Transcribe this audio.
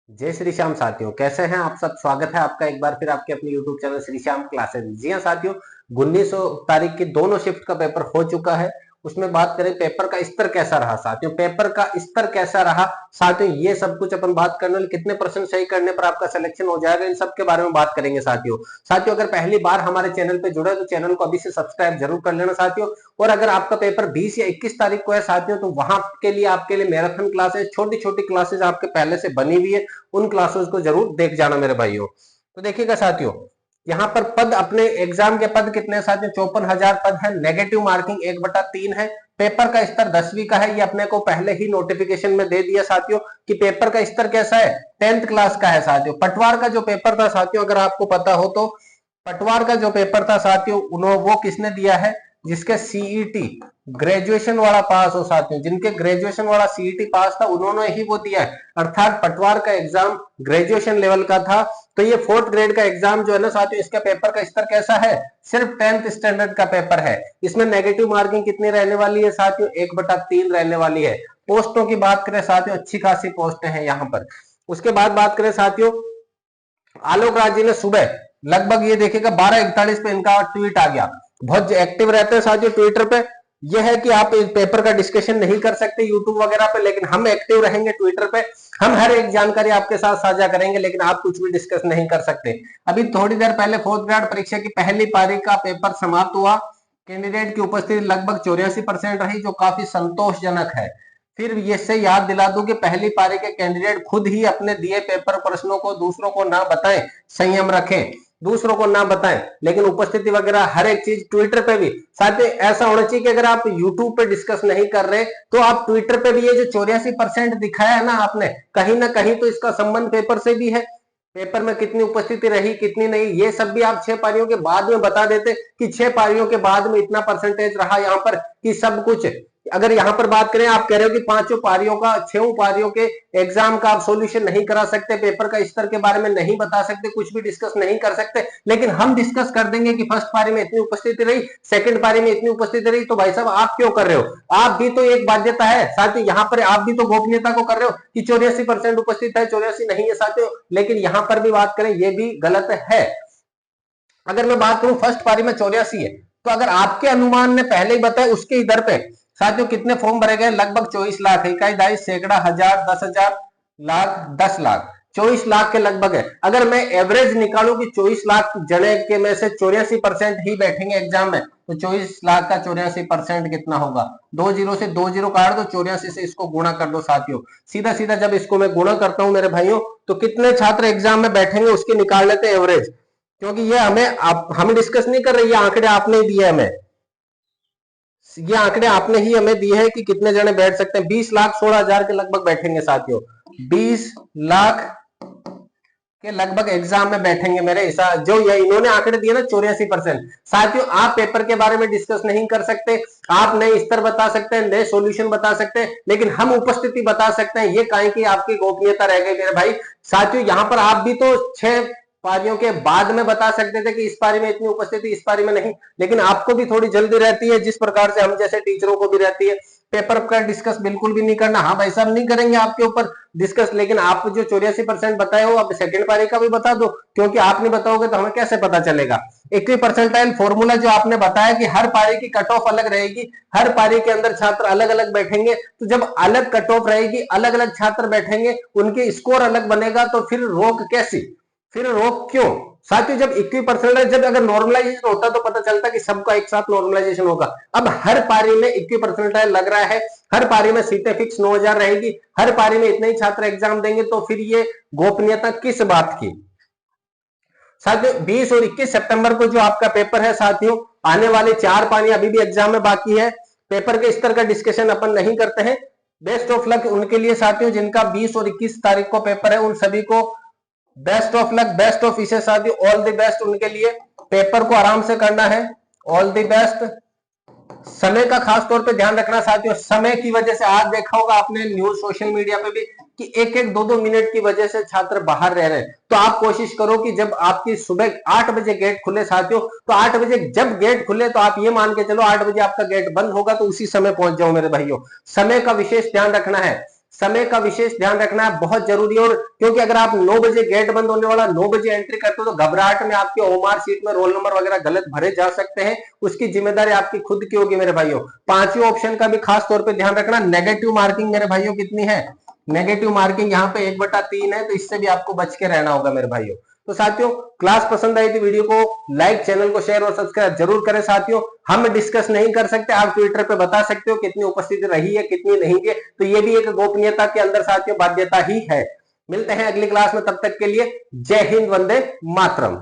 जय श्री श्याम साथियों, कैसे हैं आप सब। स्वागत है आपका एक बार फिर आपके अपने YouTube channel Shri Shyam classes. जी हाँ साथियों, 19 तारीख की दोनों शिफ्ट का पेपर हो चुका है। उसमें बात करें पेपर का स्तर कैसा रहा साथियों, पेपर का स्तर कैसा रहा साथियों, ये सब कुछ अपन बात करने वाले, कितने परसेंट सही करने पर आपका सिलेक्शन हो जाएगा, इन सब के बारे में बात करेंगे साथियों अगर पहली बार हमारे चैनल पे जुड़े तो चैनल को अभी से सब्सक्राइब जरूर कर लेना साथियों। और अगर आपका पेपर 20 या 21 तारीख को है साथियों, तो वहां के लिए आपके लिए मैराथन क्लासेस, छोटी छोटी क्लासेस आपके पहले से बनी हुई है, उन क्लासेस को जरूर देख जाना मेरे भाइयों। तो देखिएगा साथियों, यहाँ पर पद, अपने एग्जाम के पद कितने साथियों, 54,000 पद है। नेगेटिव मार्किंग 1/3 है। पेपर का स्तर 10वीं का है, ये अपने को पहले ही नोटिफिकेशन में दे दिया साथियों कि पेपर का स्तर कैसा है, 10th क्लास का है साथियों। पटवार का जो पेपर था साथियों, अगर आपको पता हो तो पटवार का जो पेपर था साथियों, वो किसने दिया है, जिसके सीईटी ग्रेजुएशन वाला पास हो साथियों, जिनके ग्रेजुएशन वाला सीईटी पास था उन्होंने ही वो दिया है। अर्थात पटवार का एग्जाम ग्रेजुएशन लेवल का था। तो ये 4th ग्रेड का एग्जाम जो है ना साथियों, इसका पेपर का स्तर कैसा है, सिर्फ 10th स्टैंडर्ड का पेपर है। इसमें नेगेटिव मार्किंग कितनी रहने वाली है साथियों, 1/3 रहने वाली है। पोस्टों की बात करें साथियों, अच्छी खासी पोस्ट है यहाँ पर। उसके बाद बात करें साथियों, आलोक राज जी ने सुबह लगभग ये देखिएगा 12:41 पे इनका ट्वीट आ गया। बहुत एक्टिव रहते हैं साथियों ट्विटर पे। यह है कि आप इस पेपर का डिस्कशन नहीं कर सकते यूट्यूब वगैरह पे, लेकिन हम एक्टिव रहेंगे ट्विटर पे। हम हर एक जानकारी आपके साथ साझा करेंगे, लेकिन आप कुछ भी डिस्कस नहीं कर सकते। अभी थोड़ी देर पहले 4th ग्रेड परीक्षा की पहली पारी का पेपर समाप्त हुआ। कैंडिडेट की उपस्थिति लगभग 84% रही, जो काफी संतोषजनक है। फिर इससे याद दिला दूं कि पहली पारी के कैंडिडेट खुद ही अपने दिए पेपर प्रश्नों को दूसरों को ना बताएं, संयम रखें, दूसरों को ना बताएं, लेकिन उपस्थिति वगैरह हर एक चीज ट्विटर पे भी। साथ ही ऐसा होना चाहिए कि अगर आप यूट्यूब पे डिस्कस नहीं कर रहे तो आप ट्विटर पे भी, ये जो 84% दिखाया है ना आपने, कहीं ना कहीं तो इसका संबंध पेपर से भी है। पेपर में कितनी उपस्थिति रही, कितनी नहीं, ये सब भी आप 6 पारियों के बाद में बता देते कि 6 पारियों के बाद में इतना परसेंटेज रहा यहाँ पर, कि सब कुछ। अगर यहाँ पर बात करें, आप कह रहे हो कि 5 पारियों का, 6 पारियों के एग्जाम का आप सॉल्यूशन नहीं करा सकते, पेपर का स्तर के बारे में नहीं बता सकते, कुछ भी डिस्कस नहीं कर सकते, लेकिन हम डिस्कस कर देंगे कि फर्स्ट पारी में इतनी उपस्थिति रही, सेकंड पारी में इतनी उपस्थिति रही। तो भाई साहब आप क्यों कर रहे हो, आप भी तो एक बाध्यता है साथियों, यहाँ पर आप भी तो गोपनीयता को कर रहे हो कि 84% उपस्थित है, 84 नहीं है साथियों, लेकिन यहाँ पर भी बात करें ये भी गलत है। अगर मैं बात करूं फर्स्ट पारी में 84 है, तो अगर आपके अनुमान ने पहले ही बताया उसके इधर पे साथियों कितने फॉर्म भरे गए, लगभग 24 लाख, इकाई दाई सैकड़ा हजार 10,000 लाख 10 लाख, 24 लाख के लगभग है। अगर मैं एवरेज निकालूं कि 24 लाख जने के में से 84% ही बैठेंगे एग्जाम में, तो 24 लाख का 84% कितना होगा, 2 जीरो से 2 जीरो काट दो, 84 से इसको गुणा कर दो साथियों। सीधा सीधा जब इसको मैं गुणा करता हूं मेरे भाइयों, तो कितने छात्र एग्जाम में बैठेंगे उसकी निकाल लेते हैं एवरेज। क्योंकि ये हम डिस्कस नहीं कर रहे, ये आंकड़े आपने ही दिए हमें, ये आंकड़े आपने ही हमें दिए हैं कि कितने जने बैठ सकते हैं। 20,16,000 के लगभग बैठेंगे साथियों, 20 लाख के लगभग एग्जाम में बैठेंगे मेरे हिसाब, जो ये इन्होंने आंकड़े दिए ना 84%। साथियों आप पेपर के बारे में डिस्कस नहीं कर सकते, आप नए स्तर बता सकते हैं, नए सॉल्यूशन बता सकते हैं, लेकिन हम उपस्थिति बता सकते हैं, ये काहे की आपकी गोपनीयता रह गई मेरे भाई। साथियों यहाँ पर आप भी तो 6 पारियों के बाद में बता सकते थे कि इस पारी में इतनी उपस्थिति, इस पारी में नहीं, लेकिन आपको भी थोड़ी जल्दी रहती है, जिस प्रकार से हम जैसे टीचरों को भी रहती है। पेपर का डिस्कस बिल्कुल भी नहीं करना। हाँ भाई साहब नहीं करेंगे आपके ऊपर डिस्कस, लेकिन आप जो 84% बताए हो, आप सेकंड पारी का भी बता दो, क्योंकि आप नहीं बताओगे तो हमें कैसे पता चलेगा। 21 परसेंटाइल फॉर्मूला जो आपने बताया कि हर पारी की कट ऑफ अलग रहेगी, हर पारी के अंदर छात्र अलग अलग बैठेंगे, तो जब अलग कट ऑफ रहेगी, अलग अलग छात्र बैठेंगे, उनके स्कोर अलग बनेगा, तो फिर रोक कैसी, फिर रोक क्यों साथियों। जब 21%, जब अगर नॉर्मलाइजेशन होता तो पता चलता कि सबका एक साथ नॉर्मलाइजेशन होगा। अब हर पारी में 21% लग रहा है, हर पारी में सीटें फिक्स 9,000 रहेगी, हर पारी में इतने ही छात्र एग्जाम देंगे, तो फिर ये गोपनीयता किस बात की। साथियों 20 और 21 सितंबर को जो आपका पेपर है साथियों, आने वाले 4 पानी अभी भी एग्जाम में बाकी है, पेपर के स्तर का डिस्कशन अपन नहीं करते हैं। बेस्ट ऑफ लक उनके लिए साथियों जिनका 20 और 21 तारीख को पेपर है, उन सभी को best of luck, best of विशेष साथियों, ऑल द बेस्ट उनके लिए। पेपर को आराम से करना है, ऑल द बेस्ट। समय का खास तौर पे ध्यान रखना साथियों, समय की वजह से आज देखा होगा आपने न्यूज सोशल मीडिया पे भी कि 1-1 2-2 मिनट की वजह से छात्र बाहर रह रहे हैं। तो आप कोशिश करो कि जब आपकी सुबह 8 बजे गेट खुले साथियों, तो 8 बजे जब गेट खुले तो आप ये मान के चलो 8 बजे आपका गेट बंद होगा, तो उसी समय पहुंच जाओ मेरे भाइयों। समय का विशेष ध्यान रखना है। समय का विशेष ध्यान रखना है, बहुत जरूरी है। और क्योंकि अगर आप 9 बजे गेट बंद होने वाला 9 बजे एंट्री करते हो तो घबराहट में आपके ओमार सीट में रोल नंबर वगैरह गलत भरे जा सकते हैं, उसकी जिम्मेदारी आपकी खुद की होगी मेरे भाइयों। पांचवें ऑप्शन का भी खास तौर पर ध्यान रखना, नेगेटिव मार्किंग मेरे भाइयों कितनी है, नेगेटिव मार्किंग यहाँ पे 1/3 है, तो इससे भी आपको बच के रहना होगा मेरे भाइयों। तो साथियों क्लास पसंद आई थी, वीडियो को लाइक, चैनल को शेयर और सब्सक्राइब जरूर करें। साथियों हम डिस्कस नहीं कर सकते, आप ट्विटर पे बता सकते हो कितनी उपस्थिति रही है कितनी नहीं है, तो ये भी एक गोपनीयता के अंदर साथियों बाध्यता ही है। मिलते हैं अगली क्लास में, तब तक के लिए जय हिंद, वंदे मातरम।